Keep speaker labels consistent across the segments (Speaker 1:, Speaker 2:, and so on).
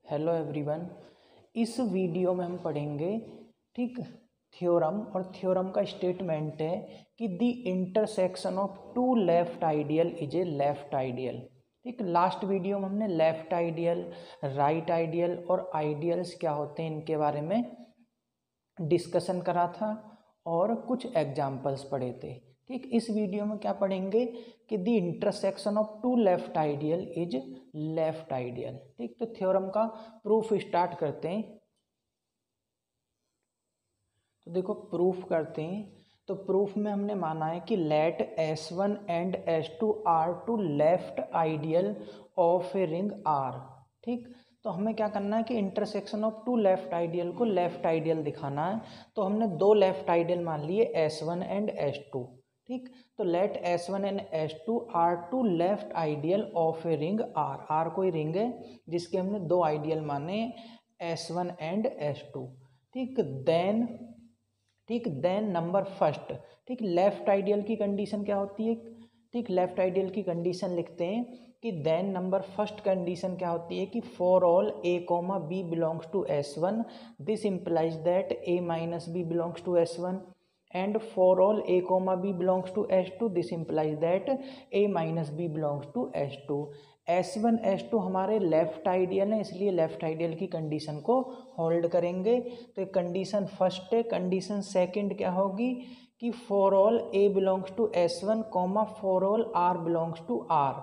Speaker 1: Hello everyone. इस video में हम पढ़ेंगे ठीक थ्योरम, और थ्योरम का स्टेटमेंट है कि the intersection of two left ideal is a left ideal. ठीक, लास्ट वीडियो में हमने लेफ्ट आइडियल, राइट आइडियल और आइडियल्स क्या होते हैं इनके बारे में डिस्कशन करा था और कुछ एग्जाम्पल्स पढ़े थे। ठीक, इस वीडियो में क्या पढ़ेंगे कि the intersection of two left ideal is left ideal. ठीक, तो थ्योरम का प्रूफ स्टार्ट करते हैं। तो देखो प्रूफ करते हैं। तो प्रूफ में हमने माना है कि let S1 and S2 are two left ideal of a ring R। ठीक, तो हमें क्या करना है कि intersection of two left ideal को लेफ्ट आइडियल दिखाना है। तो हमने दो लेफ्ट आइडियल मान लिए S1 एंड S2। ठीक, तो let S1 and S2 are two left ideal of a ring R। R कोई रिंग है जिसके हमने दो आइडियल माने S1 एंड S2। ठीक, देन नंबर फर्स्ट। ठीक, लेफ्ट आइडियल की कंडीशन क्या होती है? ठीक, लेफ्ट आइडियल की कंडीशन लिखते हैं कि देन नंबर फर्स्ट कंडीशन क्या होती है कि for all A comma B belongs to S1 this implies that A minus B belongs to S1 and for all A comma B belongs to S2 this implies that A minus B belongs to S2। S1 S2 हमारे left ideal है, इसलिए left ideal की condition को hold करेंगे। तो condition first है। Condition second क्या होगी कि for all A belongs to S1 comma for all R belongs to R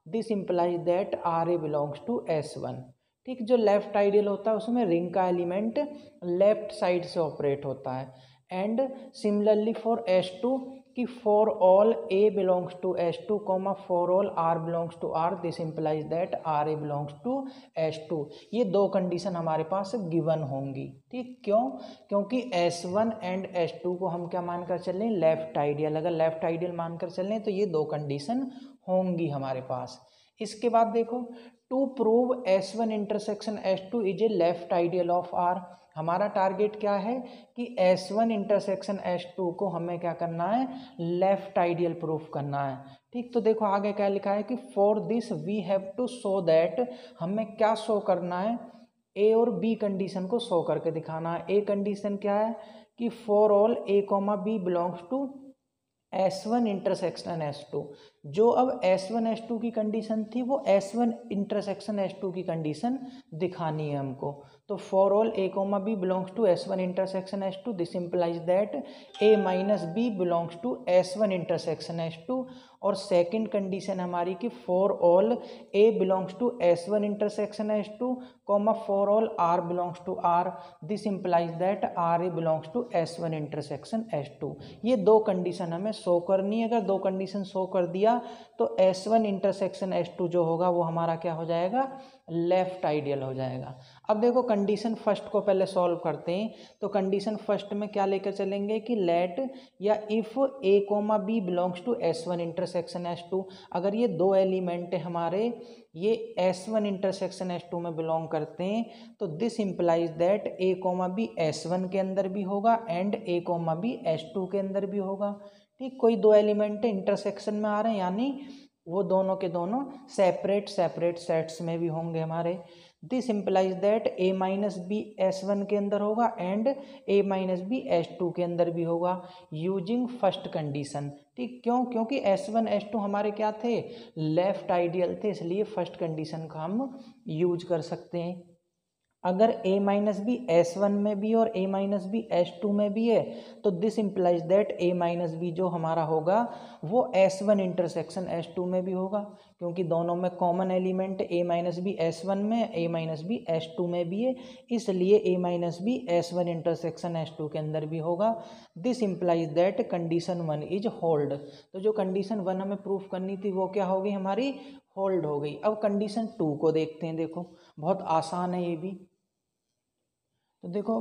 Speaker 1: this implies that R A belongs to S1। ठीक, जो लेफ्ट आइडियल होता है उसमें रिंग का एलिमेंट लेफ्ट साइड से ऑपरेट होता है। एंड सिमिलरली फॉर S2 कि for all A belongs to S2 comma for all R belongs to R this implies that R A belongs to S2। ये दो कंडीशन हमारे पास given होंगी। ठीक, क्यों? क्योंकि S1 एंड S2 को हम क्या मानकर चलें? Left ideal. अगर लेफ्ट आइडियल मानकर चलें तो ये दो कंडीशन होंगी हमारे पास। इसके बाद देखो, to prove S1 intersection S2 is a left ideal of R। हमारा टारगेट क्या है कि S1 इंटरसेक्शन S2 को हमें क्या करना है? लेफ्ट आइडियल प्रूफ करना है। ठीक, तो देखो आगे क्या लिखा है कि for this we have to show that, हमें क्या शो करना है? ए और बी कंडीशन को शो करके दिखाना है। ए कंडीशन क्या है कि for all A comma B belongs to S1 intersection S2। जो अब S1 S2 की कंडीशन थी वो S1 इंटरसेक्शन S2 की कंडीशन दिखानी है हमको। तो for all A comma B belongs to S1 intersection S2 this implies that A minus B belongs to S1 intersection S2। और सेकंड कंडीशन हमारी कि for all A belongs to S1 intersection S2 comma for all R belongs to R this implies that R A belongs to S1 intersection S2। ये दो condition हमें show करनी है। अगर दो कंडीशन शो कर दिया तो S1 इंटरसेक्शन S2 जो होगा वो हमारा क्या हो जाएगा? लेफ्ट आइडियल हो जाएगा। अब देखो कंडीशन फर्स्ट को पहले सॉल्व करते हैं। तो कंडीशन फर्स्ट में क्या लेकर चलेंगे कि लेट या if a comma B belongs to S1 intersection S2। अगर ये दो एलिमेंट हमारे ये S1 इंटरसेक्शन S2 में बिलोंग करते हैं तो this implies that a comma b S1 के अंदर भी होगा and A comma B S2 के अंदर भी होगा। ठीक, कोई दो एलिमेंट इंटरसेक्शन में आ रहे हैं यानी वो दोनों के दोनों सेपरेट सेट्स में भी होंगे हमारे। This implies that A minus b S1 के अंदर होगा and A minus B S2 के अंदर भी होगा यूजिंग फर्स्ट कंडीशन। ठीक, क्यों? क्योंकि S1 S2 हमारे क्या थे? लेफ्ट आइडियल थे, इसलिए फर्स्ट कंडीशन का हम यूज कर सकते हैं। अगर a माइनस बी S1 में भी और a माइनस बी S2 में भी है तो this implies that a minus b जो हमारा होगा वो S1 इंटरसेक्शन S2 में भी होगा, क्योंकि दोनों में common element a minus b S1 में, a माइनस बी S2 में भी है, इसलिए a minus b S1 intersection S2 के अंदर भी होगा। This implies that condition 1 is hold. तो जो कंडीशन 1 हमें प्रूफ करनी थी वो क्या हो गई हमारी? होल्ड हो गई। अब कंडीशन 2 को देखते हैं। देखो बहुत आसान है ये भी। तो देखो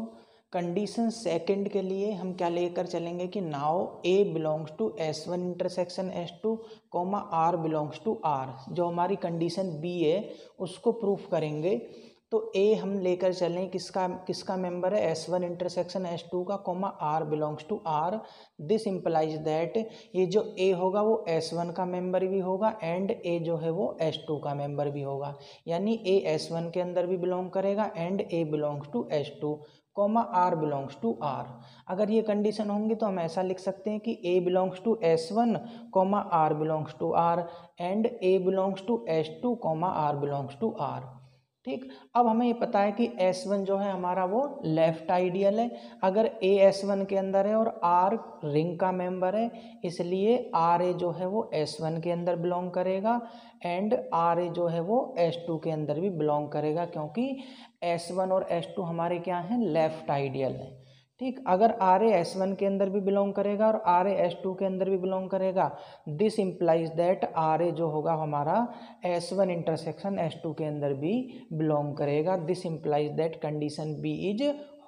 Speaker 1: कंडीशन सेकंड के लिए हम क्या लेकर चलेंगे कि now a belongs to S1 intersection S2 comma R belongs to R। जो हमारी कंडीशन बी है उसको प्रूफ करेंगे। तो ए हम लेकर चलें किसका किसका मेंबर है, S1 इंटरसेक्शन S2 का, comma R belongs to R। This implies that ये जो ए होगा वो S1 का मेंबर भी होगा एंड ए जो है वो S2 का मेंबर भी होगा, यानी ए S1 के अंदर भी बिलोंग करेगा and a belongs to S2, comma R belongs to R। अगर ये कंडीशन होंगी तो हम ऐसा लिख सकते हैं कि A belongs to S1, comma R belongs to R and A belongs to S2, comma R belongs to R। ठीक, अब हमें ये पता है कि S1 जो है हमारा वो लेफ्ट आइडियल है। अगर A S1 के अंदर है और R रिंग का मेंबर है, इसलिए RA जो है वो S1 के अंदर बिलोंग करेगा एंड RA जो है वो S2 के अंदर भी बिलोंग करेगा, क्योंकि S1 और S2 हमारे क्या हैं, लेफ्ट आइडियल है। ठीक, अगर RA S1 के अंदर भी बिलोंग करेगा और RA S2 के अंदर भी बिलोंग करेगा, दिस इम्प्लाइज दैट RA जो होगा हमारा S1 इंटरसेक्शन S2 के अंदर भी बिलोंग करेगा। This implies that condition b is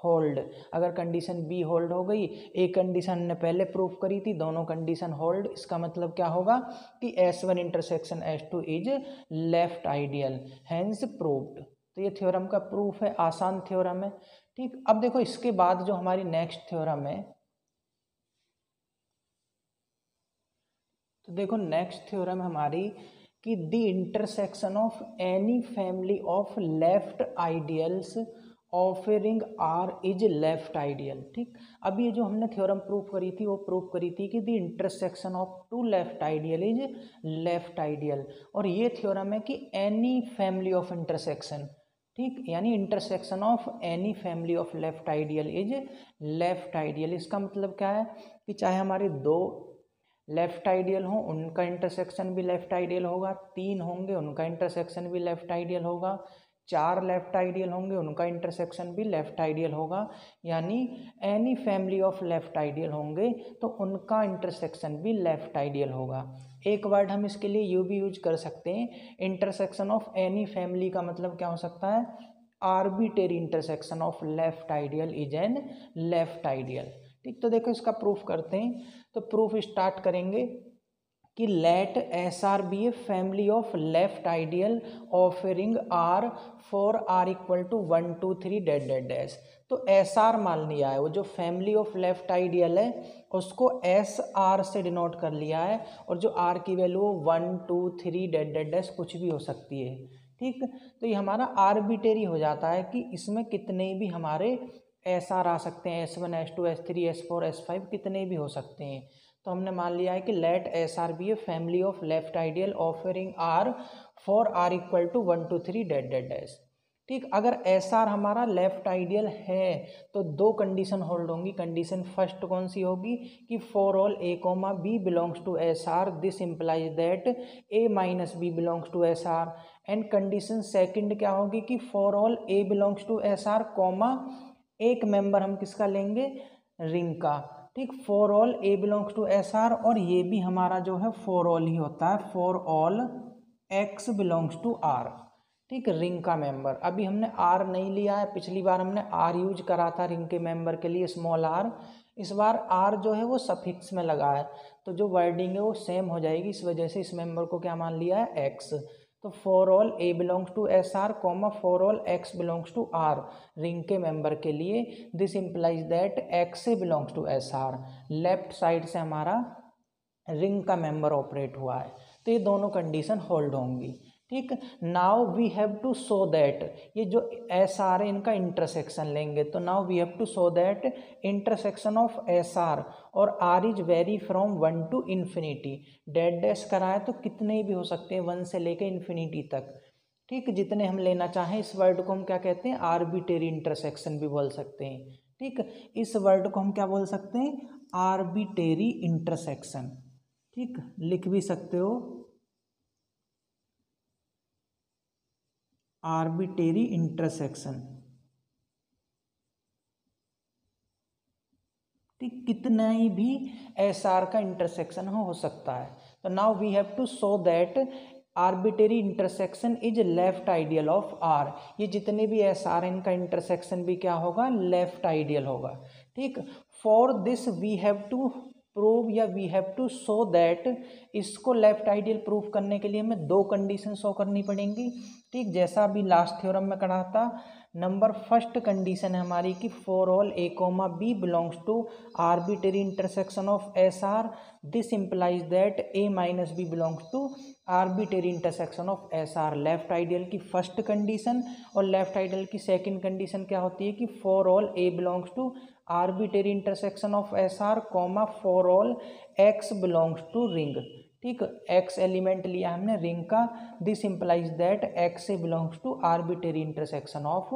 Speaker 1: hold. अगर कंडीशन बी होल्ड हो गई, एक कंडीशन हमने पहले प्रूफ करी थी, दोनों कंडीशन होल्ड, इसका मतलब क्या होगा कि S1 intersection S2 is left ideal, hence proved. तो ये थ्योरम का प्रूफ है, आसान थ्योरम है। ठीक, अब देखो इसके बाद जो हमारी नेक्स्ट थ्योरम है, तो देखो नेक्स्ट थ्योरम हमारी कि the intersection of any family of left ideals of ring R is left ideal. ठीक, अब ये जो हमने थ्योरम प्रूफ करी थी वो प्रूफ करी थी कि the intersection of two left ideal is left ideal, और ये थ्योरम है कि एनी फैमिली ऑफ इंटरसेक्शन, ठीक, यानी intersection of any family of left ideal is left ideal. इसका मतलब क्या है कि चाहे हमारे दो लेफ्ट आइडियल हों उनका इंटरसेक्शन भी लेफ्ट आइडियल होगा, तीन होंगे उनका इंटरसेक्शन भी लेफ्ट आइडियल होगा, चार लेफ्ट आइडियल होंगे उनका इंटरसेक्शन भी लेफ्ट आइडियल होगा, यानी any family of left ideal होंगे तो उनका इंटरसेक्शन भी लेफ्ट आइडियल होगा। एक वर्ड हम इसके लिए यू भी यूज कर सकते हैं, इंटरसेक्शन ऑफ एनी फैमिली का मतलब क्या हो सकता है, arbitrary intersection of left ideal is an left ideal. ठीक, तो देखो इसका प्रूफ करते हैं। तो प्रूफ स्टार्ट करेंगे कि let S r be a family of left ideal of ring R for r equal to 1 2 3 dot dot dash. तो एस आर मान लिया है, वो जो फैमिली ऑफ लेफ्ट आइडियल है उसको एस आर से डिनोट कर लिया है, और जो आर की वैल्यू 1 2 3 डैट डैट डैश कुछ भी हो सकती है। ठीक, तो ये हमारा आर्बिट्रेरी हो जाता है कि इसमें कितने भी हमारे एस आर आ सकते हैं, S1 S2 S3 S4 S5 कितने भी हो सकते हैं। तो हमने मान लिया है कि let S r be a family of left ideal of ring R for r equal to 1 2 3 dot dot dash. ठीक, अगर एस आर हमारा लेफ्ट आइडियल है तो दो कंडीशन होल्ड होंगी। कंडीशन फर्स्ट कौन सी होगी कि for all A comma B belongs to S r, this implies that A minus B belongs to S r. And condition second क्या होगी कि for all A belongs to S are comma एक member हम किसका लेंगे, ring का। ठीक, for all A belongs to S are, और ये भी हमारा जो है फॉर ऑल ही होता है, for all x belongs to R. ठीक, रिंग का मेंबर। अभी हमने आर नहीं लिया है, पिछली बार हमने आर यूज करा था रिंग के मेंबर के लिए, स्मॉल आर। इस बार आर जो है वो सफिक्स में लगा है, तो जो वर्डिंग है वो सेम हो जाएगी, इस वजह से इस मेंबर को क्या मान लिया है, एक्स। तो for all A belongs to S are comma for all x belongs to R, ring के मेंबर के लिए, this implies that x belongs to S r. Left side से हमारा रिंग का मेंबर ऑपरेट हुआ है, तो ये दोनों कंडीशन होल्ड होंगी। ठीक, now we have to show that, ये जो एस आर है इनका इंटरसेक्शन लेंगे, तो now we have to show that intersection of S are और R is very from 1 to infinity. Dot dash कराए तो कितने भी हो सकते हैं, 1 से लेकर इन्फिनिटी तक। ठीक, जितने हम लेना चाहें। इस वर्ड को हम क्या कहते हैं, आर्बिट्रेरी इंटरसेक्शन भी बोल सकते हैं। ठीक, इस वर्ड को हम क्या बोल सकते हैं, आर्बिट्रेरी इंटरसेक्शन। ठीक, लिख भी सकते हो आर्बिट्रेरी इंटरसेक्शन। ठीक, कितना ही भी एस आर का इंटरसेक्शन हो सकता है। तो now we have to show that arbitrary intersection is left ideal of R. ये जितने भी एस आर हैं इनका इंटरसेक्शन भी क्या होगा, लेफ्ट आइडियल होगा। ठीक, for this we have to prove या we have to show that, इसको लेफ्ट आइडियल प्रूव करने के लिए हमें दो कंडीशन शो करनी पड़ेंगी। ठीक, जैसा अभी लास्ट थ्योरम में कहा था, नंबर फर्स्ट कंडीशन है हमारी कि for all A comma B belongs to arbitrary intersection of S r, this implies that A minus B belongs to arbitrary intersection of S r. Left ideal की first condition और left ideal की second condition क्या होती है कि for all A belongs to arbitrary intersection of S are comma for all x belongs to ring. ठीक, x element लिया हमने रिंग का, this implies that x a belongs to arbitrary intersection of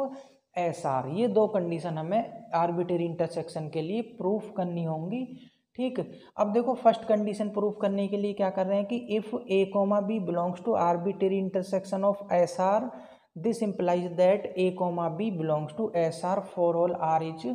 Speaker 1: S r. ये दो condition हमें arbitrary intersection के लिए proof करनी होंगी। ठीक, अब देखो फर्स्ट कंडीशन प्रूफ करने के लिए क्या कर रहे हैं कि if a comma B belongs to arbitrary intersection of S r, this implies that a comma B belongs to S r for all r is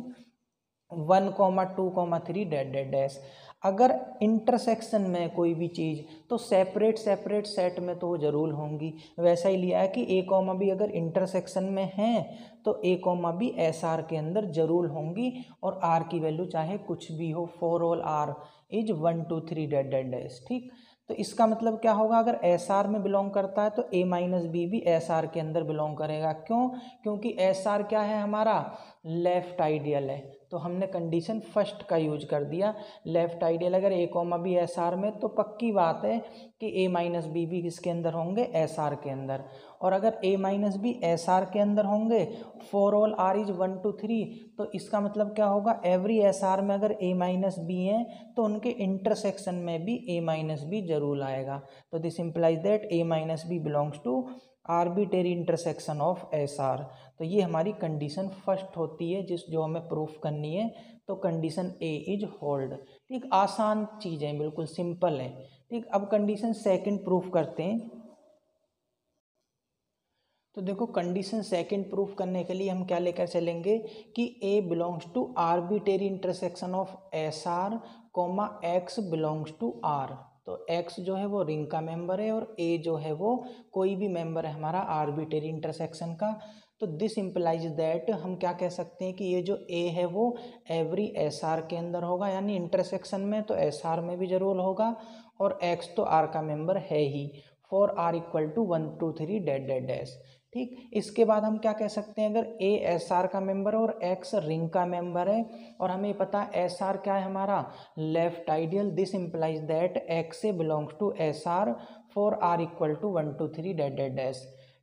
Speaker 1: 1,2,3 dot dot dash. अगर intersection में कोई भी चीज़ तो सेपरेट सेपरेट सेट में तो जरूर होंगी। वैसा ही लिया है कि ए कॉमा बी अगर इंटरसेक्शन में है तो ए कॉमा बी एस आर के अंदर जरूर होंगी और आर की वैल्यू चाहे कुछ भी हो, for all r is 1 2 3 dot dot dash. ठीक, तो इसका मतलब क्या होगा, अगर एस आर में बिलोंग करता है तो ए माइनस बी भी एस आर के अंदर बिलोंग करेगा। क्यों? क्योंकि एस आर क्या है हमारा, लेफ्ट आइडियल है, तो हमने कंडीशन फर्स्ट का यूज कर दिया। लेफ्ट आइडियल अगर ए कॉमा बी एस आर में तो पक्की बात है कि ए माइनस बी भी किसके अंदर होंगे, एस आर के अंदर। और अगर ए माइनस बी एस आर के अंदर होंगे फॉर ऑल आर इज 1 2 3, तो इसका मतलब क्या होगा, एवरी एस आर में अगर ए माइनस बी है तो उनके इंटरसेक्शन में भी ए माइनस बी जरूर आएगा। तो this implies that A minus B belongs to arbitrary intersection of S r. तो ये हमारी कंडीशन फर्स्ट होती है जो हमें प्रूफ करनी है। तो कंडीशन ए इज होल्ड। ठीक, आसान चीज़ें, बिल्कुल सिंपल है। ठीक, अब कंडीशन सेकंड प्रूफ करते हैं। तो देखो कंडीशन सेकंड प्रूफ करने के लिए हम क्या लेकर चलेंगे कि A belongs to arbitrary intersection of S are comma X belongs to R. तो x जो है वो रिंग का मेंबर है और a जो है वो कोई भी मेंबर है हमारा आर्बिटरी इंटरसेक्शन का। तो दिस इम्प्लाइज दैट हम क्या कह सकते हैं कि ये जो a है वो एवरी एस आर के अंदर होगा, यानी इंटरसेक्शन में तो एस आर में भी जरूर होगा, और x तो r का मेंबर है ही, for r equal to 1 2 3 dot dot dash. ठीक, इसके बाद हम क्या कह सकते हैं, अगर a एस आर का मेंबर है और x रिंग का मेंबर है और हमें पता है एस आर क्या है हमारा, left ideal, this implies that x a belongs to S r for r equal to 1 2 3 dot dot dash.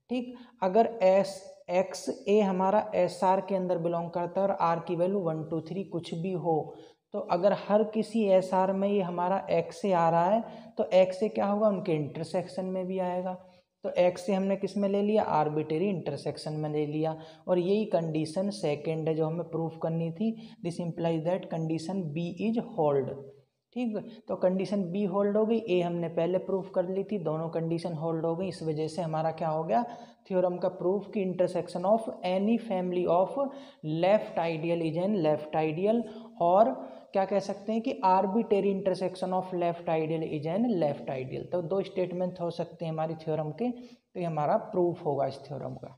Speaker 1: ठीक, अगर एस एक्स ए हमारा एस आर के अंदर बिलोंग करता है और आर की वैल्यू 1 2 3 कुछ भी हो, तो अगर हर किसी एस आर में ये हमारा एक्स से आ रहा है तो एक्स से क्या होगा, उनके इंटरसेक्शन में भी आएगा। तो एक्स से हमने किस में ले लिया, आर्बिटरी इंटरसेक्शन में ले लिया। और यही कंडीशन सेकंड है जो हमें प्रूफ करनी थी। This implies that condition b is hold. ठीक, तो कंडीशन बी होल्ड हो गई, ए हमने पहले प्रूफ कर ली थी, दोनों कंडीशन होल्ड हो गई। इस वजह से हमारा क्या हो गया, थ्योरम का प्रूफ कि intersection of any family of left ideal is an left ideal, और क्या कह सकते हैं कि arbitrary intersection of left ideal is an left ideal. तो दो स्टेटमेंट हो सकते हैं हमारी थ्योरम के, तो ये हमारा प्रूफ होगा इस थ्योरम का।